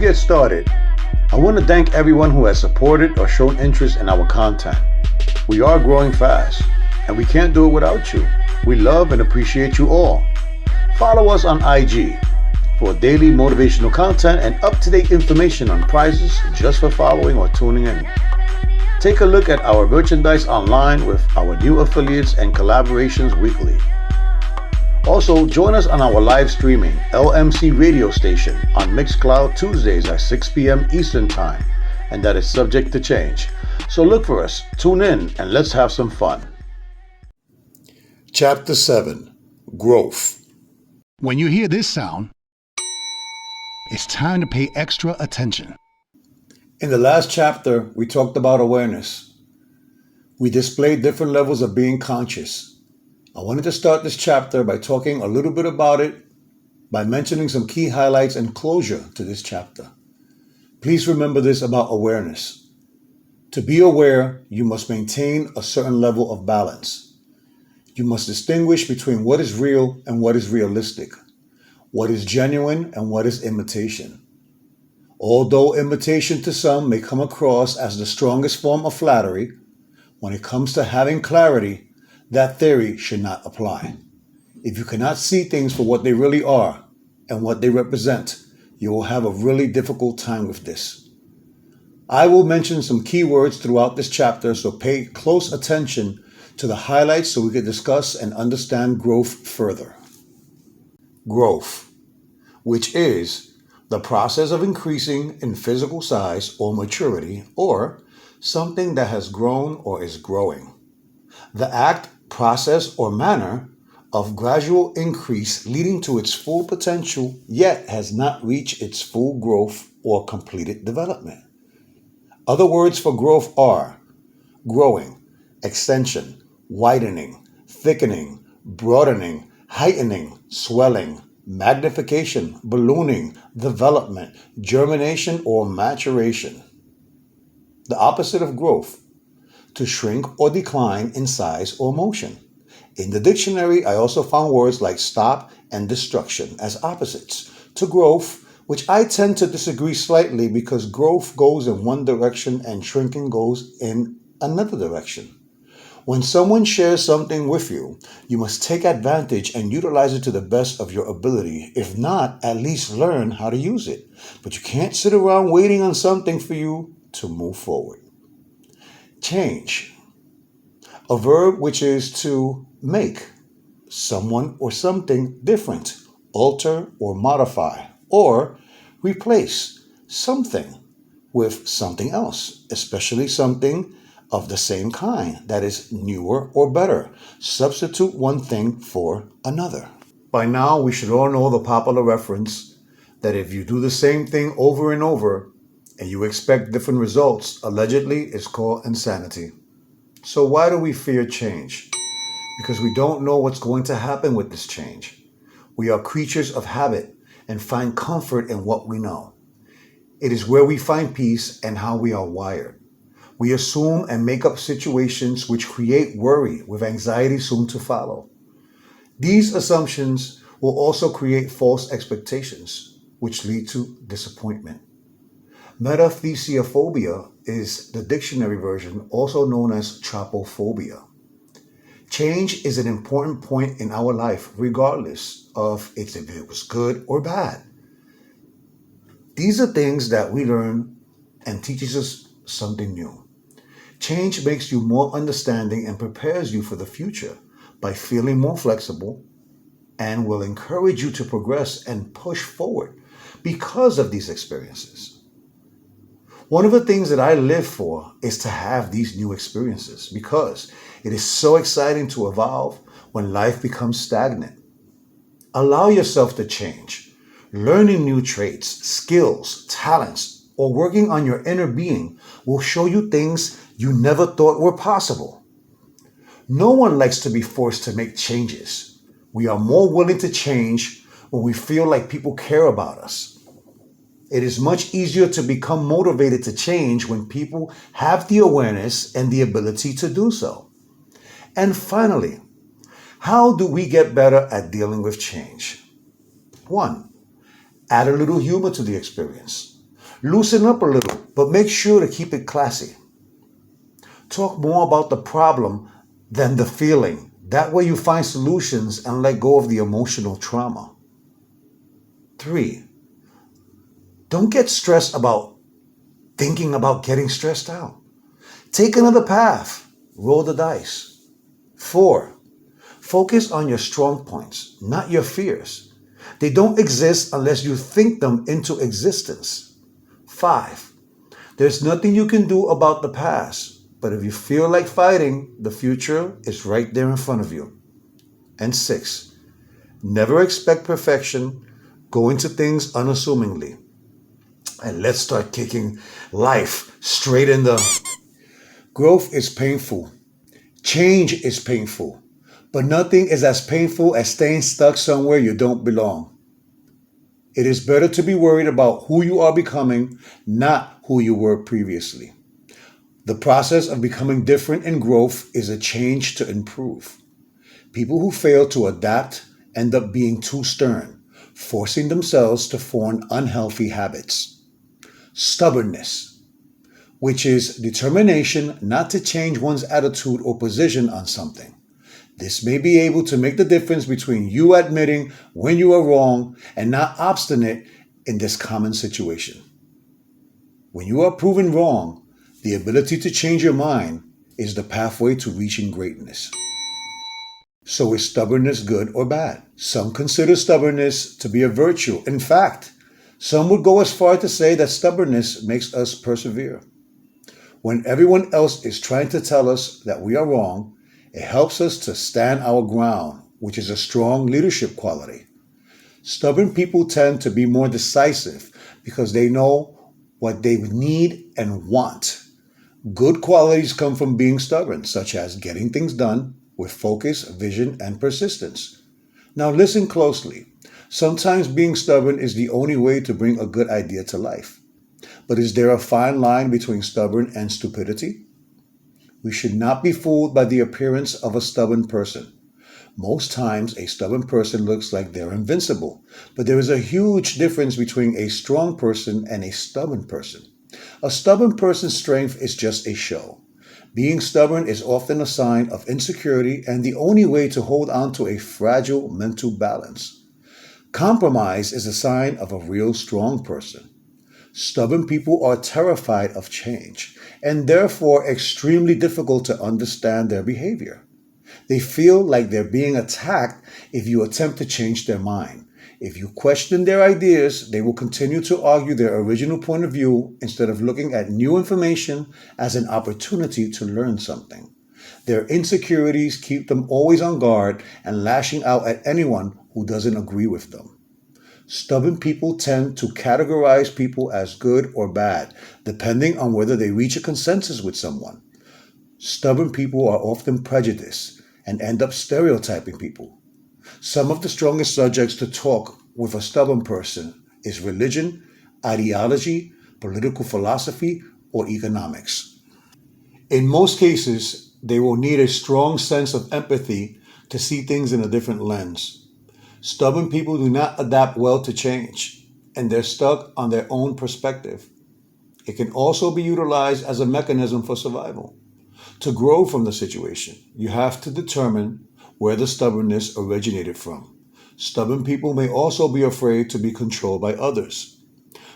get started, I want to thank everyone who has supported or shown interest in our content. We are growing fast, and we can't do it without you. We love and appreciate you all. Follow us on IG for daily motivational content and up-to-date information on prizes just for following or tuning in. Take a look at our merchandise online with our new affiliates and collaborations weekly. Also, join us on our live streaming LMC radio station on Mixcloud Tuesdays at 6 p.m. Eastern Time, and that is subject to change. So look for us, tune in, and let's have some fun. Chapter 7, Growth. When you hear this sound, it's time to pay extra attention. In the last chapter, we talked about awareness. We displayed different levels of being conscious. I wanted to start this chapter by talking a little bit about it, by mentioning some key highlights and closure to this chapter. Please remember this about awareness. To be aware, you must maintain a certain level of balance. You must distinguish between what is real and what is realistic, what is genuine and what is imitation. Although imitation to some may come across as the strongest form of flattery, when it comes to having clarity, that theory should not apply. If you cannot see things for what they really are and what they represent, you will have a really difficult time with this. I will mention some key words throughout this chapter, so pay close attention to the highlights so we can discuss and understand growth further. Growth, which is the process of increasing in physical size or maturity, or something that has grown or is growing. The act, process, or manner of gradual increase leading to its full potential, yet has not reached its full growth or completed development. Other words for growth are growing, extension, widening, thickening, broadening, heightening, swelling, magnification, ballooning, development, germination, or maturation. The opposite of growth: to shrink or decline in size or motion. In the dictionary, I also found words like stop and destruction as opposites to growth, which I tend to disagree slightly because growth goes in one direction and shrinking goes in another direction. When someone shares something with you, you must take advantage and utilize it to the best of your ability. If not, at least learn how to use it. But you can't sit around waiting on something for you to move forward. Change, a verb which is to make someone or something different, alter or modify, or replace something with something else, especially something of the same kind that is newer or better. Substitute one thing for another. By now, we should all know the popular reference that if you do the same thing over and over and you expect different results, allegedly it's called insanity. So why do we fear change? Because we don't know what's going to happen with this change. We are creatures of habit and find comfort in what we know. It is where we find peace and how we are wired. We assume and make up situations which create worry with anxiety soon to follow. These assumptions will also create false expectations, which lead to disappointment. Metathesiophobia is the dictionary version, also known as trypophobia. Change is an important point in our life, regardless of if it was good or bad. These are things that we learn and teaches us something new. Change makes you more understanding and prepares you for the future by feeling more flexible, and will encourage you to progress and push forward because of these experiences. One of the things that I live for is to have these new experiences because it is so exciting to evolve when life becomes stagnant. Allow yourself to change. Learning new traits, skills, talents, or working on your inner being will show you things you never thought were possible. No one likes to be forced to make changes. We are more willing to change when we feel like people care about us. It is much easier to become motivated to change when people have the awareness and the ability to do so. And finally, how do we get better at dealing with change? 1. Add a little humor to the experience. Loosen up a little, but make sure to keep it classy. Talk more about the problem than the feeling. That way you find solutions and let go of the emotional trauma. 3. Don't get stressed about thinking about getting stressed out. Take another path. Roll the dice. 4. Focus on your strong points, not your fears. They don't exist unless you think them into existence. 5. There's nothing you can do about the past, but if you feel like fighting, the future is right there in front of you. And 6. Never expect perfection. Go into things unassumingly. And let's start kicking life straight in the... Growth is painful. Change is painful. But nothing is as painful as staying stuck somewhere you don't belong. It is better to be worried about who you are becoming, not who you were previously. The process of becoming different in growth is a change to improve. People who fail to adapt end up being too stern, forcing themselves to form unhealthy habits. Stubbornness, which is determination not to change one's attitude or position on something. This may be able to make the difference between you admitting when you are wrong and not obstinate in this common situation. When you are proven wrong, the ability to change your mind is the pathway to reaching greatness. So is stubbornness good or bad? Some consider stubbornness to be a virtue. In fact, some would go as far to say that stubbornness makes us persevere. When everyone else is trying to tell us that we are wrong, it helps us to stand our ground, which is a strong leadership quality. Stubborn people tend to be more decisive because they know what they need and want. Good qualities come from being stubborn, such as getting things done with focus, vision, and persistence. Now listen closely. Sometimes being stubborn is the only way to bring a good idea to life. But is there a fine line between stubborn and stupidity? We should not be fooled by the appearance of a stubborn person. Most times, a stubborn person looks like they're invincible, but there is a huge difference between a strong person and a stubborn person. A stubborn person's strength is just a show. Being stubborn is often a sign of insecurity and the only way to hold on to a fragile mental balance. Compromise is a sign of a real strong person. Stubborn people are terrified of change and therefore extremely difficult to understand their behavior. They feel like they're being attacked if you attempt to change their mind. If you question their ideas, they will continue to argue their original point of view instead of looking at new information as an opportunity to learn something. Their insecurities keep them always on guard and lashing out at anyone who doesn't agree with them. Stubborn people tend to categorize people as good or bad, depending on whether they reach a consensus with someone. Stubborn people are often prejudiced and end up stereotyping people. Some of the strongest subjects to talk with a stubborn person is religion, ideology, political philosophy, or economics. In most cases, they will need a strong sense of empathy to see things in a different lens. Stubborn people do not adapt well to change, and they're stuck on their own perspective. It can also be utilized as a mechanism for survival. To grow from the situation, you have to determine where the stubbornness originated from. Stubborn people may also be afraid to be controlled by others.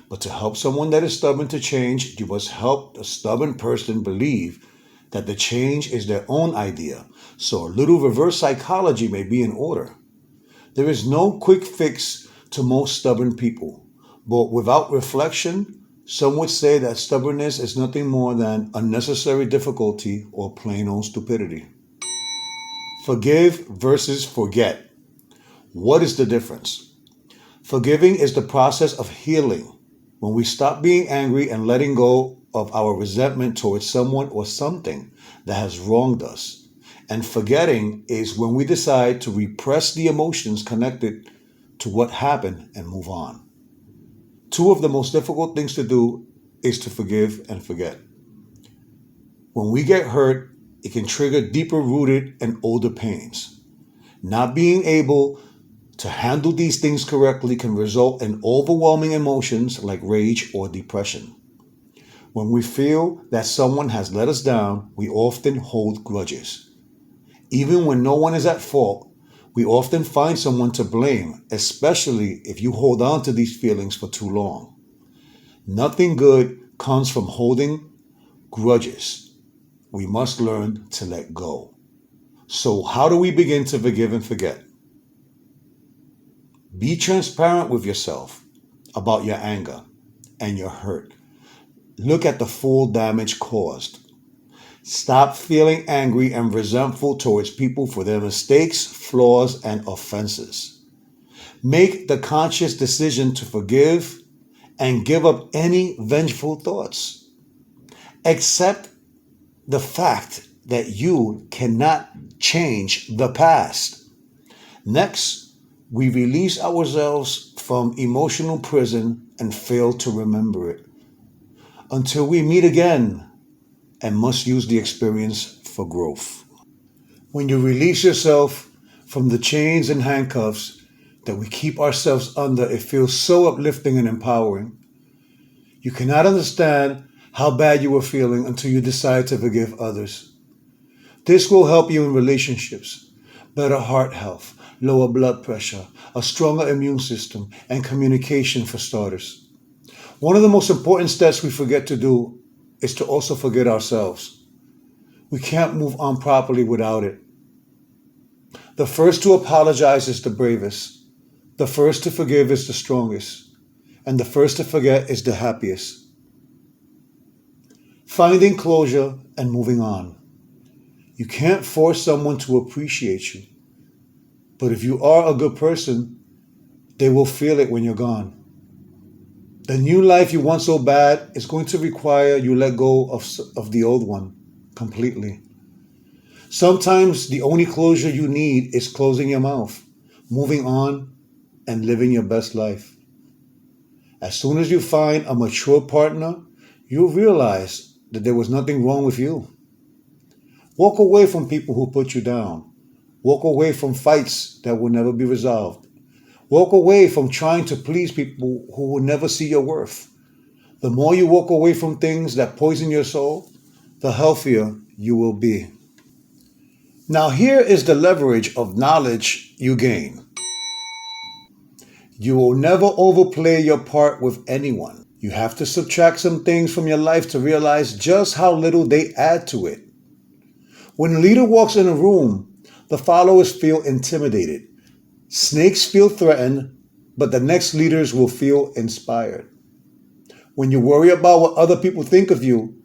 But to help someone that is stubborn to change, you must help the stubborn person believe that the change is their own idea, so a little reverse psychology may be in order. There is no quick fix to most stubborn people, but without reflection, some would say that stubbornness is nothing more than unnecessary difficulty or plain old stupidity. Forgive versus forget. What is the difference? Forgiving is the process of healing. When we stop being angry and letting go of our resentment towards someone or something that has wronged us. And forgetting is when we decide to repress the emotions connected to what happened and move on. Two of the most difficult things to do is to forgive and forget. When we get hurt, it can trigger deeper rooted and older pains. Not being able To handle these things correctly can result in overwhelming emotions like rage or depression. When we feel that someone has let us down, we often hold grudges. Even when no one is at fault, we often find someone to blame, especially if you hold on to these feelings for too long. Nothing good comes from holding grudges. We must learn to let go. So, how do we begin to forgive and forget? Be transparent with yourself about your anger and your hurt. Look at the full damage caused. Stop feeling angry and resentful towards people for their mistakes, flaws, and offenses. Make the conscious decision to forgive and give up any vengeful thoughts. Accept the fact that you cannot change the past. Next, we release ourselves from emotional prison and fail to remember it. Until we meet again and must use the experience for growth. When you release yourself from the chains and handcuffs that we keep ourselves under, it feels so uplifting and empowering. You cannot understand how bad you were feeling until you decide to forgive others. This will help you in relationships, better heart health, lower blood pressure, a stronger immune system, and communication for starters. One of the most important steps we forget to do is to also forget ourselves. We can't move on properly without it. The first to apologize is the bravest. The first to forgive is the strongest. And the first to forget is the happiest. Finding closure and moving on. You can't force someone to appreciate you. But if you are a good person, they will feel it when you're gone. The new life you want so bad is going to require you let go of the old one completely. Sometimes the only closure you need is closing your mouth, moving on, and living your best life. As soon as you find a mature partner, you'll realize that there was nothing wrong with you. Walk away from people who put you down. Walk away from fights that will never be resolved. Walk away from trying to please people who will never see your worth. The more you walk away from things that poison your soul, the healthier you will be. Now here is the leverage of knowledge you gain. You will never overplay your part with anyone. You have to subtract some things from your life to realize just how little they add to it. When a leader walks in a room, the followers feel intimidated. Snakes feel threatened, but the next leaders will feel inspired. When you worry about what other people think of you,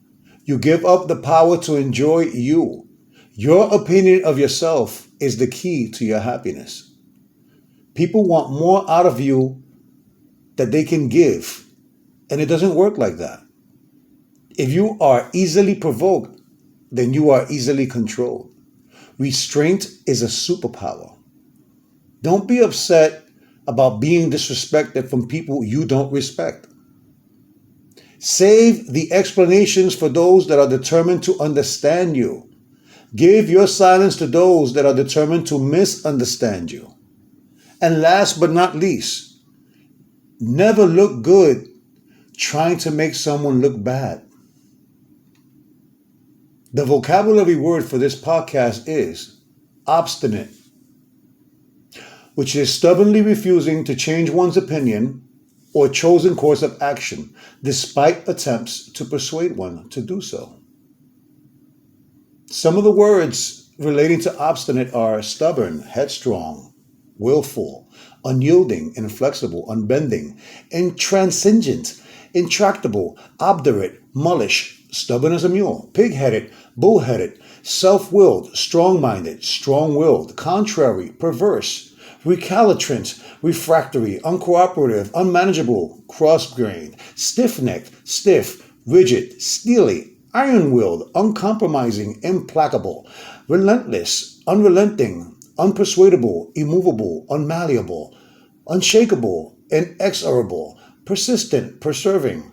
you give up the power to enjoy you. Your opinion of yourself is the key to your happiness. People want more out of you that they can give, and it doesn't work like that. If you are easily provoked, then you are easily controlled. Restraint is a superpower. Don't be upset about being disrespected from people you don't respect. Save the explanations for those that are determined to understand you. Give your silence to those that are determined to misunderstand you. And last but not least, never look good trying to make someone look bad. The vocabulary word for this podcast is obstinate, which is stubbornly refusing to change one's opinion or chosen course of action, despite attempts to persuade one to do so. Some of the words relating to obstinate are stubborn, headstrong, willful, unyielding, inflexible, unbending, intransigent, intractable, obdurate, mullish, stubborn as a mule, pig-headed, bull-headed, self-willed, strong-minded, strong-willed, contrary, perverse, recalcitrant, refractory, uncooperative, unmanageable, cross-grained, stiff-necked, stiff, rigid, steely, iron-willed, uncompromising, implacable, relentless, unrelenting, unpersuadable, immovable, unmalleable, unshakable, inexorable, persistent, persevering,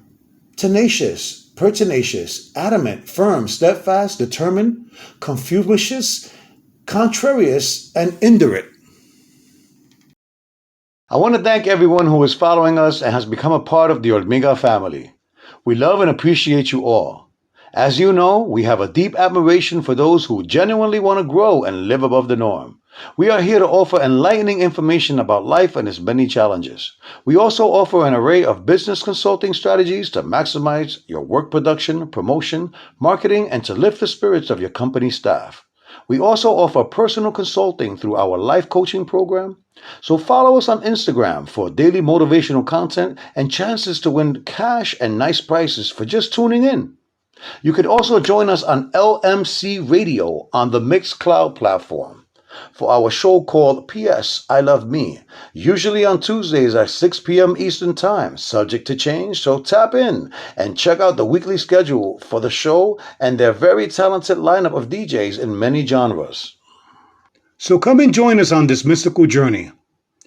tenacious, pertinacious, adamant, firm, steadfast, determined, confucius, contrarious, and indurate. I want to thank everyone who is following us and has become a part of the Olmiga family. We love and appreciate you all. As you know, we have a deep admiration for those who genuinely want to grow and live above the norm. We are here to offer enlightening information about life and its many challenges. We also offer an array of business consulting strategies to maximize your work production, promotion, marketing, and to lift the spirits of your company staff. We also offer personal consulting through our life coaching program. So follow us on Instagram for daily motivational content and chances to win cash and nice prices for just tuning in. You can also join us on LMC Radio on the Mixcloud platform for our show called P.S. I Love Me, usually on Tuesdays at 6 p.m. Eastern Time, subject to change, so tap in and check out the weekly schedule for the show and their very talented lineup of DJs in many genres. So come and join us on this mystical journey.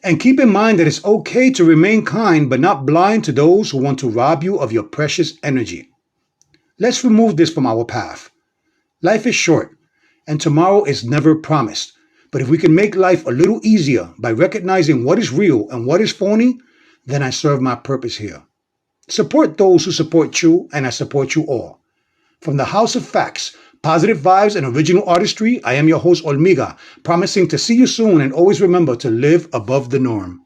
And keep in mind that it's okay to remain kind but not blind to those who want to rob you of your precious energy. Let's remove this from our path. Life is short, and tomorrow is never promised. But if we can make life a little easier by recognizing what is real and what is phony, then I serve my purpose here. Support those who support you, and I support you all. From the House of Facts, Positive Vibes, and Original Artistry, I am your host, Olmiga, promising to see you soon and always remember to live above the norm.